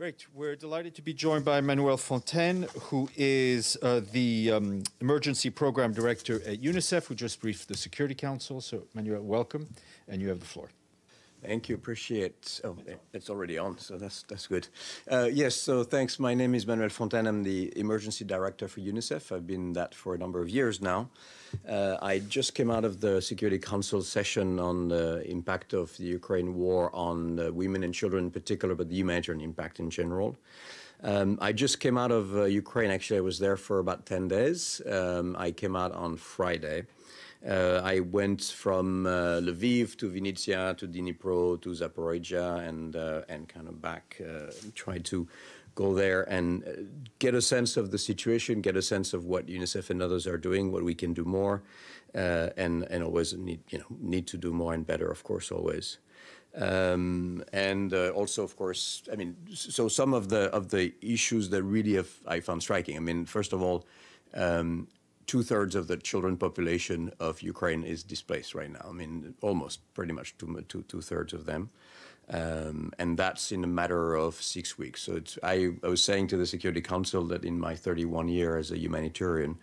Great. We're delighted to be joined by Manuel Fontaine, who is the Emergency Program Director at UNICEF, who just briefed the Security Council. So, Manuel, welcome, and you have the floor. Thank you. Appreciate. Oh, it's already on, so that's good. Yes. So thanks. My name is Manuel Fontaine. I'm the Emergency Director for UNICEF. I've been that for a number of years now. I just came out of the Security Council session on the impact of the Ukraine war on women and children in particular, but the humanitarian impact in general. I just came out of Ukraine. Actually, I was there for about 10 days. I came out on Friday. I went from Lviv to Vinnytsia to Dnipro to Zaporizhia and kind of back, tried to go there and get a sense of the situation, get a sense of what UNICEF and others are doing, what we can do more, and always need to do more and better, of course, always. Also, of course, I mean, so some of the issues that really I found striking. I mean, first of all, 2/3 of the children population of Ukraine is displaced right now. I mean, almost pretty much 2/3 of them. And that's in a matter of 6 weeks. So I was saying to the Security Council that in my 31 years as a humanitarian,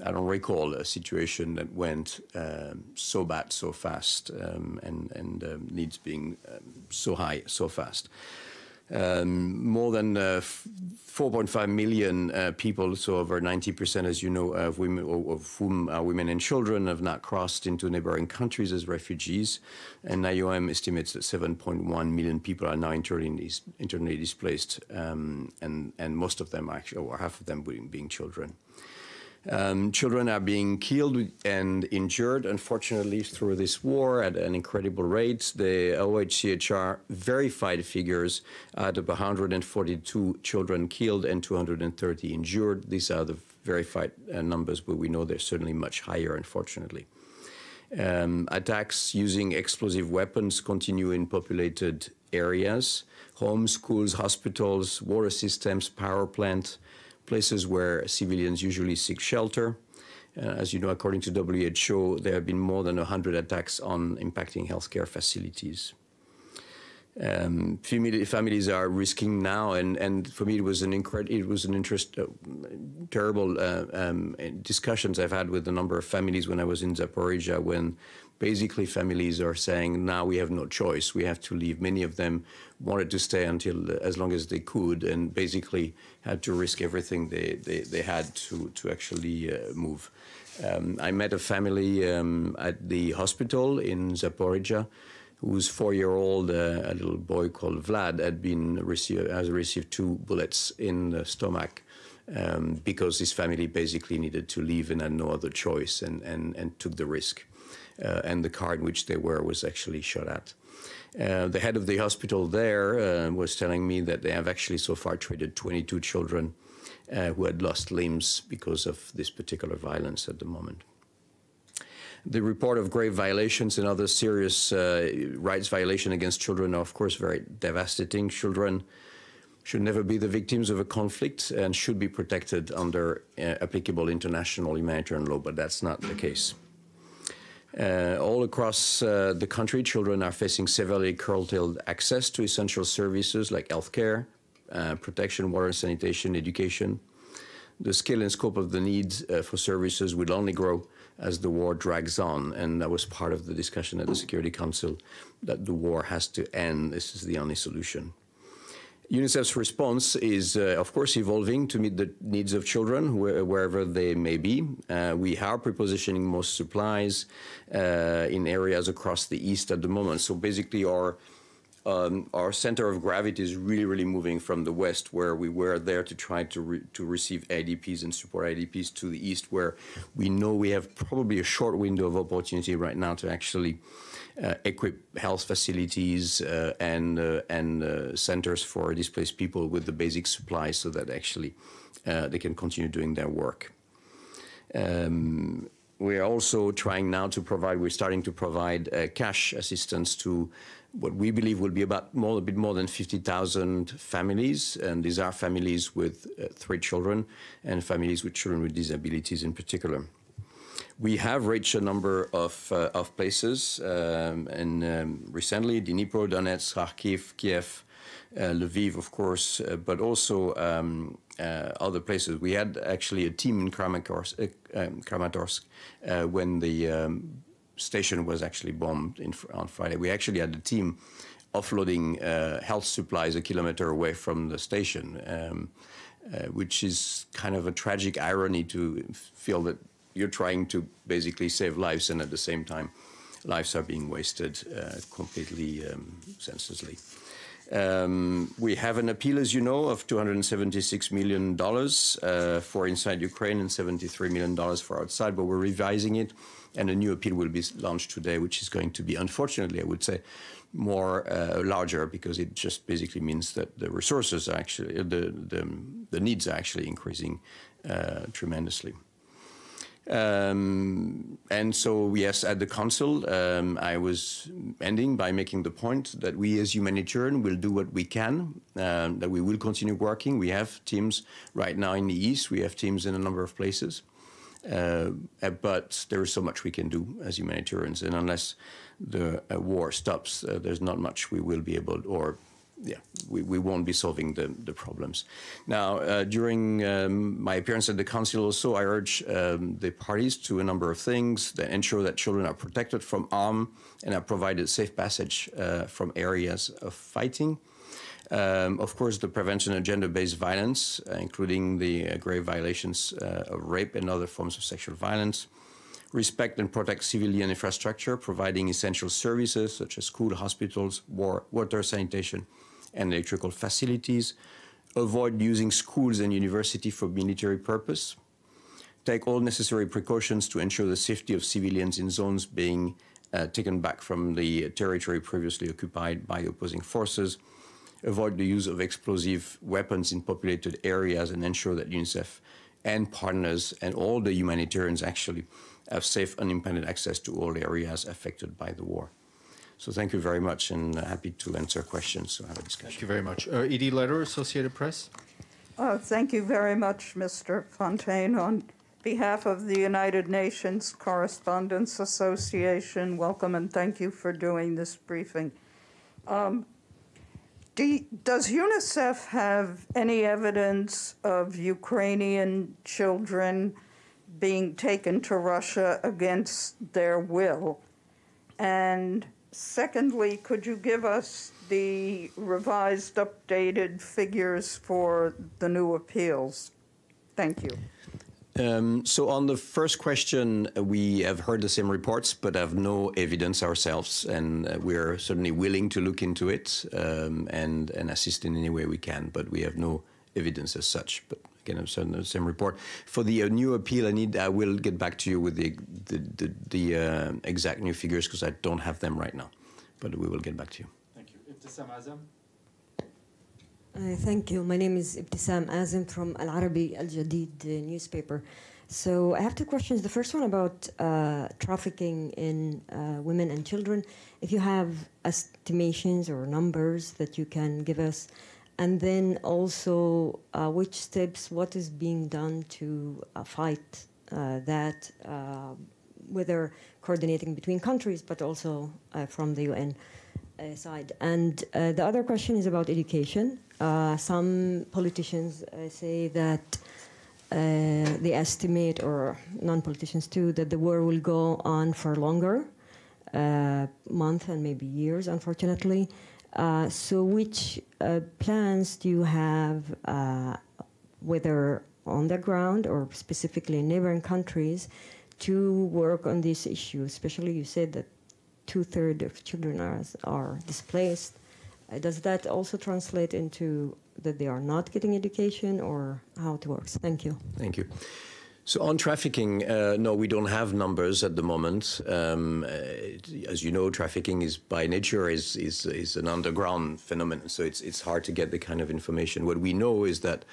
I don't recall a situation that went so bad so fast and needs being so high so fast. More than 4.5 million people, so over 90%, as you know, of whom are women and children, have not crossed into neighboring countries as refugees. And IOM estimates that 7.1 million people are now internally displaced, and most of them, actually, or half of them being children. Children are being killed and injured, unfortunately, through this war at an incredible rate. The OHCHR verified figures at about 142 children killed and 230 injured. These are the verified numbers, but we know they're certainly much higher, unfortunately. Attacks using explosive weapons continue in populated areas: homes, schools, hospitals, water systems, power plants, places where civilians usually seek shelter. As you know, according to WHO, there have been more than 100 attacks on impacting healthcare facilities. Families are risking now, and for me, it was terrible discussions I've had with a number of families when I was in Zaporizhia, when basically families are saying, now we have no choice, we have to leave. Many of them wanted to stay until as long as they could, and basically had to risk everything they had to actually move. I met a family at the hospital in Zaporizhia, whose 4-year-old, a little boy called Vlad, has received 2 bullets in the stomach because his family basically needed to leave and had no other choice, and took the risk. And the car in which they were was actually shot at. The head of the hospital there was telling me that they have actually so far treated 22 children who had lost limbs because of this particular violence at the moment. The report of grave violations and other serious rights violation against children are, of course, very devastating. Children should never be the victims of a conflict and should be protected under applicable international humanitarian law, but that's not the case. All across the country, children are facing severely curtailed access to essential services like healthcare, protection, water, sanitation, education. The scale and scope of the needs for services will only grow as the war drags on, and that was part of the discussion at the Security Council, that the war has to end. This is the only solution. UNICEF's response is, of course, evolving to meet the needs of children wherever they may be. We are prepositioning most supplies in areas across the East at the moment. So basically our center of gravity is really moving from the West, where we were there to try to receive IDPs and support IDPs, to the East, where we know we have probably a short window of opportunity right now to actually equip health facilities and centers for displaced people with the basic supplies so that actually they can continue doing their work. We are also trying now to provide, we're starting to provide cash assistance to what we believe will be a bit more than 50,000 families. And these are families with 3 children and families with children with disabilities in particular. We have reached a number of places, and recently Dnipro, Donetsk, Kharkiv, Kiev, Lviv, of course, but also other places. We had actually a team in Kramatorsk when the station was actually bombed on Friday. We actually had a team offloading health supplies a kilometer away from the station, which is kind of a tragic irony to feel that you're trying to basically save lives and at the same time lives are being wasted completely senselessly. We have an appeal, as you know, of $276 million for inside Ukraine and $73 million for outside, but we're revising it, and a new appeal will be launched today, which is going to be, unfortunately, I would say, more larger, because it just basically means that the resources are actually, the needs are actually increasing tremendously. And so, yes, at the Council, I was ending by making the point that we as humanitarian will do what we can, that we will continue working. We have teams right now in the East. We have teams in a number of places. But there is so much we can do as humanitarians. And unless the war stops, there's not much we will be able, or we won't be solving the problems. Now, during my appearance at the Council also, I urge the parties to a number of things that ensure that children are protected from harm and are provided safe passage from areas of fighting. Of course, the prevention of gender-based violence, including the grave violations of rape and other forms of sexual violence. Respect and protect civilian infrastructure, providing essential services such as school, hospitals, water, sanitation, and electrical facilities. Avoid using schools and universities for military purpose. Take all necessary precautions to ensure the safety of civilians in zones being taken back from the territory previously occupied by opposing forces. Avoid the use of explosive weapons in populated areas, and ensure that UNICEF and partners and all the humanitarians actually have safe, unimpeded access to all areas affected by the war. So thank you very much, and happy to answer questions, so have a discussion. Thank you very much. Edie Letter, Associated Press. Thank you very much, Mr. Fontaine. On behalf of the United Nations Correspondents Association, welcome and thank you for doing this briefing. Does UNICEF have any evidence of Ukrainian children being taken to Russia against their will? And secondly, could you give us the revised, updated figures for the new appeals? Thank you. So on the first question, we have heard the same reports, but have no evidence ourselves, and we're certainly willing to look into it and assist in any way we can, but we have no evidence as such. But again, I've seen the same report. For the new appeal, I will get back to you with the exact new figures, because I don't have them right now, but we will get back to you. Thank you. Ibtisam Azam. Thank you. My name is Ibtisam Azam from Al Arabi Al Jadid newspaper. So I have two questions. The first one about trafficking in women and children. If you have estimations or numbers that you can give us, and then also which steps, what is being done to fight that, whether coordinating between countries, but also from the UN side. And the other question is about education. Some politicians say that they estimate, or non-politicians too, that the war will go on for longer, months and maybe years, unfortunately. So which plans do you have, whether on the ground or specifically in neighboring countries, to work on this issue? Especially, you said that 2/3 of children are displaced. Does that also translate into that they are not getting education, or how it works? Thank you. Thank you. So on trafficking, no, we don't have numbers at the moment. As you know, trafficking is by nature is an underground phenomenon, so it's hard to get the kind of information. What we know is that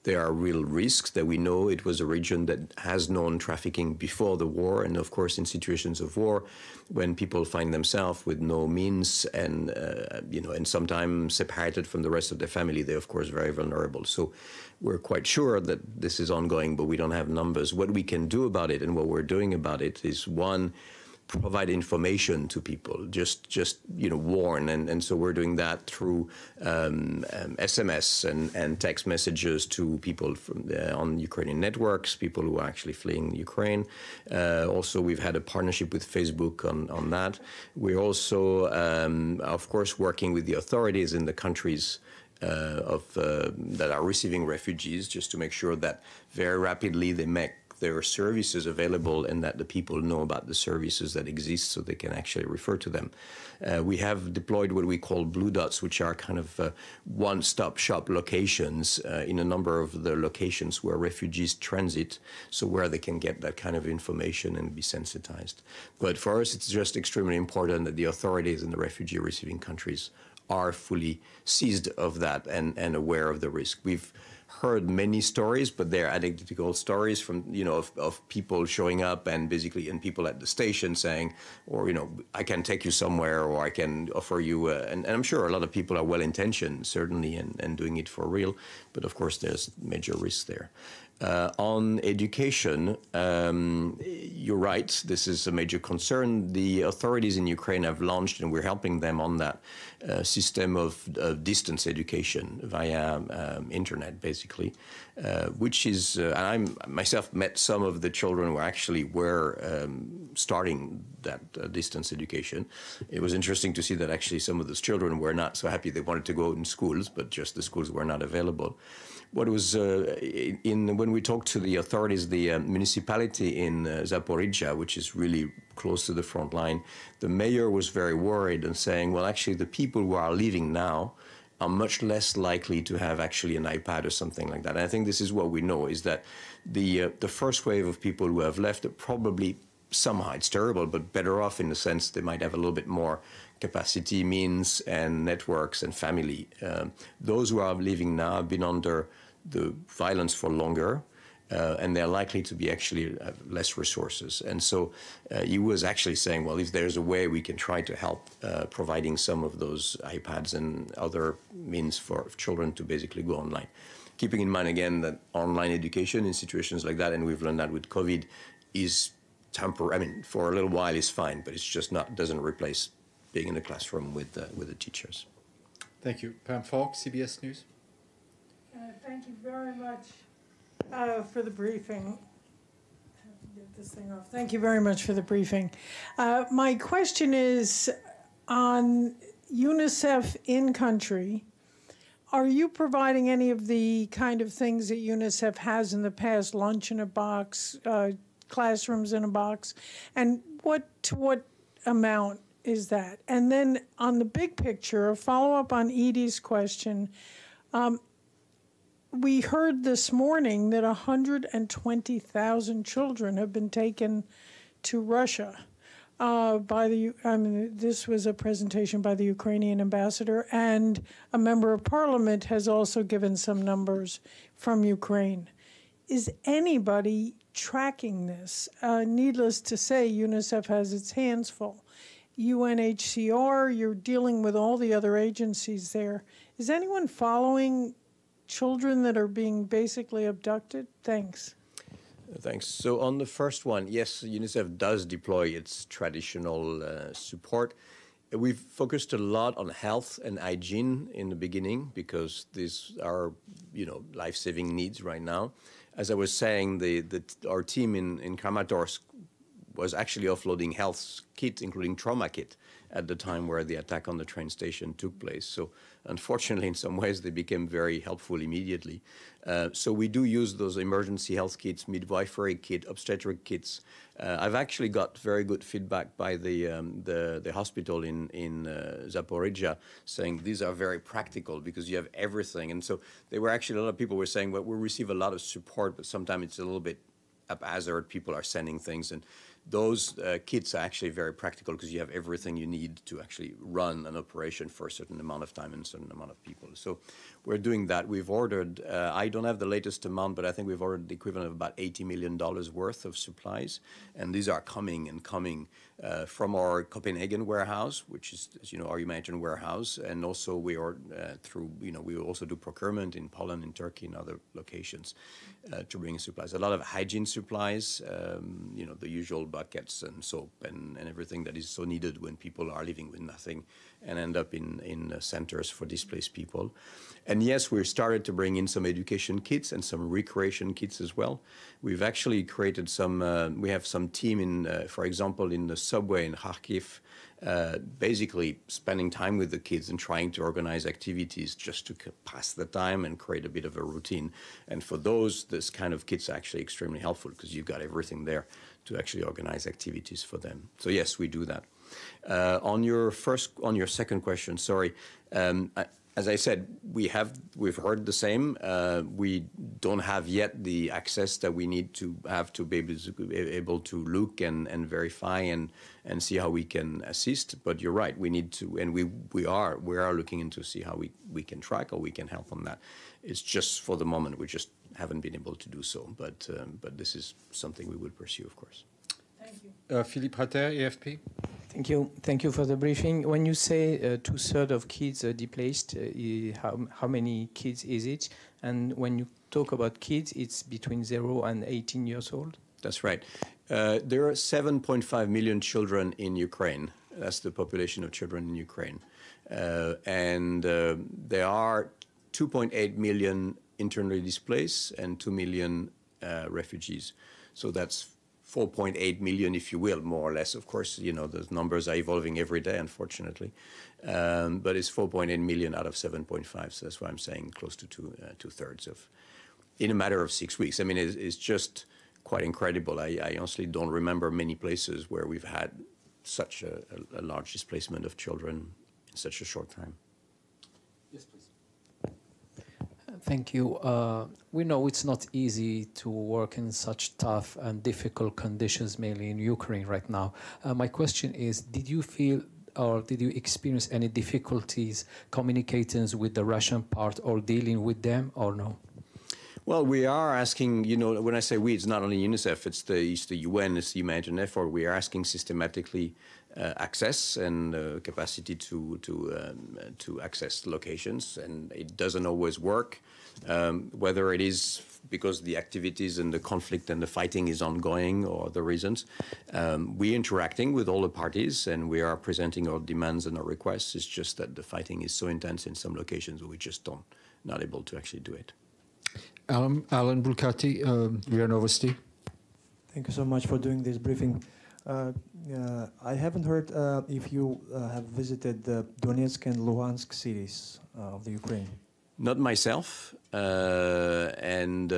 there are real risks, that we know it was a region that has known trafficking before the war. And of course, in situations of war, when people find themselves with no means and, and sometimes separated from the rest of their family, they're of course very vulnerable. So we're quite sure that this is ongoing, but we don't have numbers. What we can do about it and what we're doing about it is, one, provide information to people, just warn. And so we're doing that through SMS and text messages to people on Ukrainian networks, people who are actually fleeing Ukraine. Also, we've had a partnership with Facebook on that. We're also, of course, working with the authorities in the countries that are receiving refugees, just to make sure that very rapidly they make their services available and that the people know about the services that exist so they can actually refer to them. We have deployed what we call blue dots, which are kind of one-stop shop locations in a number of the locations where refugees transit, so where they can get that kind of information and be sensitized. But for us, it's just extremely important that the authorities in the refugee receiving countries are fully seized of that and aware of the risk. We've heard many stories, but they're anecdotal stories from, of people showing up and people at the station saying, or, I can take you somewhere, or I can offer you, and I'm sure a lot of people are well-intentioned, certainly, and doing it for real, but of course there's major risks there. On education, you're right, this is a major concern. The authorities in Ukraine have launched, and we're helping them on that, system of distance education via internet, basically, which is, I myself met some of the children who actually were starting that distance education. It was interesting to see that actually some of those children were not so happy. They wanted to go in schools, but just the schools were not available. What was when we talked to the authorities, the municipality in Zaporizhia, which is really close to the front line, the mayor was very worried and saying, well, actually, the people who are leaving now are much less likely to have actually an iPad or something like that. And I think this is what we know, is that the first wave of people who have left are probably somehow, it's terrible, but better off in the sense they might have a little bit more capacity, means, and networks and family. Those who are leaving now have been under the violence for longer, and they're likely to be actually less resources. And so he was actually saying, well, if there's a way we can try to help providing some of those iPads and other means for children to basically go online. Keeping in mind, again, that online education in situations like that, and we've learned that with COVID, is temporary. I mean, for a little while is fine, but it's just not, doesn't replace being in the classroom with the teachers. Thank you. Pam Falk, CBS News. Thank you very much for the briefing. Get this thing off. Thank you very much for the briefing. My question is on UNICEF in country. Are you providing any of the kind of things that UNICEF has in the past, lunch in a box, classrooms in a box, and to what amount is that? And then on the big picture, a follow-up on Edie's question, we heard this morning that 120,000 children have been taken to Russia this was a presentation by the Ukrainian ambassador, and a member of parliament has also given some numbers from Ukraine. Is anybody tracking this? Needless to say, UNICEF has its hands full. UNHCR, you're dealing with all the other agencies there. Is anyone following children that are being basically abducted? Thanks. Thanks. So on the first one, yes, UNICEF does deploy its traditional support. We've focused a lot on health and hygiene in the beginning because these are, life-saving needs right now. As I was saying, our team in Kramatorsk was actually offloading health kits, including trauma kit, at the time where the attack on the train station took place. So unfortunately, in some ways, they became very helpful immediately. So we do use those emergency health kits, midwifery kit, obstetric kits. I've actually got very good feedback by the hospital in Zaporizhia saying these are very practical because you have everything. And so they were actually, a lot of people were saying, well, we receive a lot of support, but sometimes it's a little bit haphazard. People are sending things, and those kits are actually very practical because you have everything you need to actually run an operation for a certain amount of time and a certain amount of people. So we're doing that. We've ordered, I don't have the latest amount, but I think we've ordered the equivalent of about $80 million worth of supplies. And these are coming from our Copenhagen warehouse, which is, as you know, our humanitarian warehouse. And also we are we also do procurement in Poland, in Turkey, and other locations to bring supplies. A lot of hygiene supplies, the usual buckets and soap and everything that is so needed when people are living with nothing and end up in centers for displaced people. And yes, we've started to bring in some education kits and some recreation kits as well. We've actually created some, we have some team in, for example, in the subway in Kharkiv, basically spending time with the kids and trying to organize activities just to pass the time and create a bit of a routine. And for those, this kind of kit's actually extremely helpful because you've got everything there to actually organize activities for them. So yes, we do that. On your second question, sorry. As I said, we've heard the same. We don't have yet the access that we need to have to be able to look and verify and see how we can assist. But you're right, we need to, and we are looking into see how we can track or we can help on that. It's just for the moment we just haven't been able to do so. But this is something we will pursue, of course. Thank you. Philippe Rater, AFP. Thank you. Thank you for the briefing. When you say 2/3 of kids are displaced, how many kids is it? And when you talk about kids, it's between 0 and 18 years old? That's right. There are 7.5 million children in Ukraine. That's the population of children in Ukraine. And there are 2.8 million internally displaced and 2 million refugees. So that's 4.8 million, if you will, more or less. Of course, you know, those numbers are evolving every day, unfortunately. But it's 4.8 million out of 7.5. So that's why I'm saying close to two-thirds of, in a matter of 6 weeks. I mean, it's just quite incredible. I honestly don't remember many places where we've had such a large displacement of children in such a short time. Yes, please. Thank you. We know it's not easy to work in such tough and difficult conditions, mainly in Ukraine right now. My question is, did you feel or did you experience any difficulties communicating with the Russian part or dealing with them or no? Well, we are asking, you know, when I say we, it's not only UNICEF, it's the UN, it's the Imagine effort. We are asking systematically access and capacity to access locations, and it doesn't always work. Whether it is because the activities and the conflict and the fighting is ongoing or other reasons, we're interacting with all the parties and we are presenting our demands and our requests. It's just that the fighting is so intense in some locations where we just not able to actually do it. Alan Bulcati, Ria Novosti. Thank you so much for doing this briefing. I haven't heard if you have visited the Donetsk and Lugansk cities of the Ukraine. Not myself, and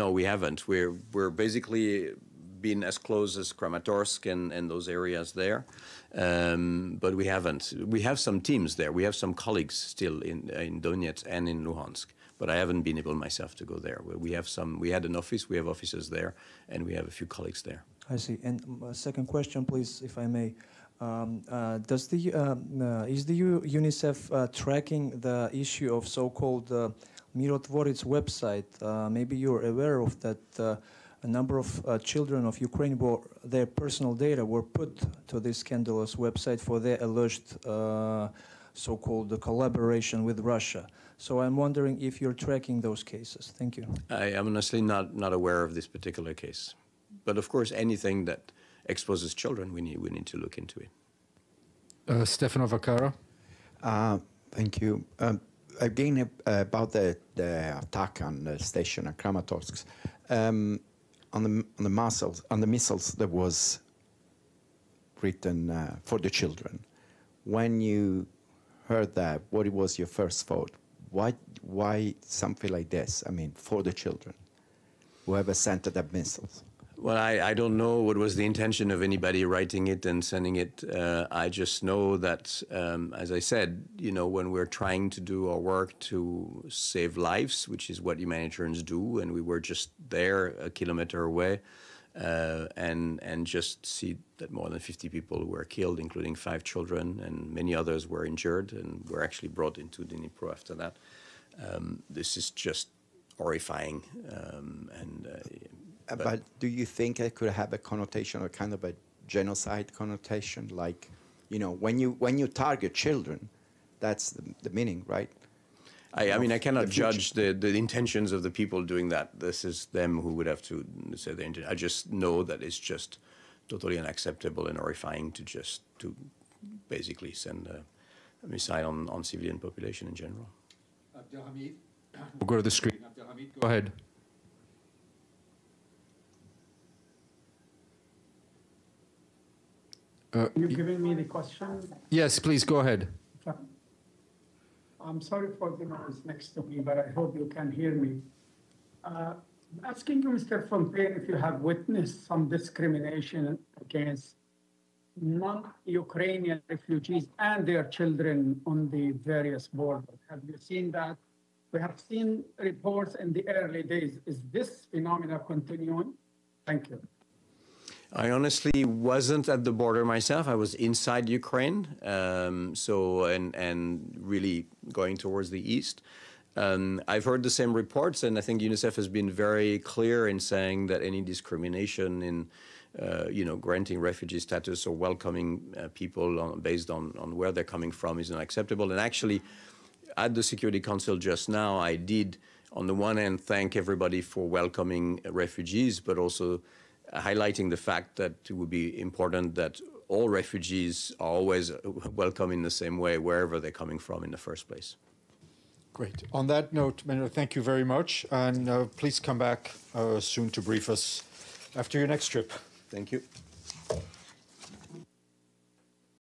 no, we haven't. We're basically been as close as Kramatorsk and those areas there, but we haven't. We have some teams there. We have some colleagues still in Donetsk and in Luhansk, but I haven't been able myself to go there. We have some. We had an office. We have offices there, and we have a few colleagues there. I see. And second question, please, if I may. Is the UNICEF tracking the issue of so-called Mirotvorets website? Maybe you're aware of that. A number of children of Ukraine, their personal data were put to this scandalous website for their alleged so-called collaboration with Russia. So I'm wondering if you're tracking those cases. Thank you. I am honestly not aware of this particular case. But of course, anything that exposes children, we need to look into it. Stefano Vaccaro. Thank you. Again, about the attack on the station at Kramatorsk. On the missiles, there was written for the children. When you heard that, what was your first thought? Why something like this? I mean, for the children, whoever sent the missiles. Well, I don't know what was the intention of anybody writing it and sending it. I just know that, as I said, you know, when we're trying to do our work to save lives, which is what humanitarians do, and we were just there a kilometer away, and just see that more than 50 people were killed, including 5 children, and many others were injured and were actually brought into Dnipro after that. This is just horrifying. But do you think it could have a connotation, or kind of a genocide connotation? Like, you know, when you target children, that's the meaning, right? I mean, I cannot judge the intentions of the people doing that. This is them who would have to say their intention. I just know that it's just totally unacceptable and horrifying to basically send a missile on civilian population in general. Abdelhamid, we'll go to the screen. Abdelhamid, go ahead. You giving me the question? Yes, please go ahead. I'm sorry for the noise next to me, but I hope you can hear me. Asking you, Mr. Fontaine, if you have witnessed some discrimination against non-Ukrainian refugees and their children on the various borders. Have you seen that? We have seen reports in the early days. Is this phenomena continuing? Thank you. I honestly wasn't at the border myself. I was inside Ukraine, and really going towards the east. I've heard the same reports, and I think UNICEF has been very clear in saying that any discrimination in, granting refugee status or welcoming people based on where they're coming from is unacceptable. And actually, at the Security Council just now, I did, on the one hand, thank everybody for welcoming refugees, but also highlighting the fact that it would be important that all refugees are always welcome in the same way, wherever they're coming from in the first place. Great. On that note, Manuel, thank you very much. And please come back soon to brief us after your next trip. Thank you.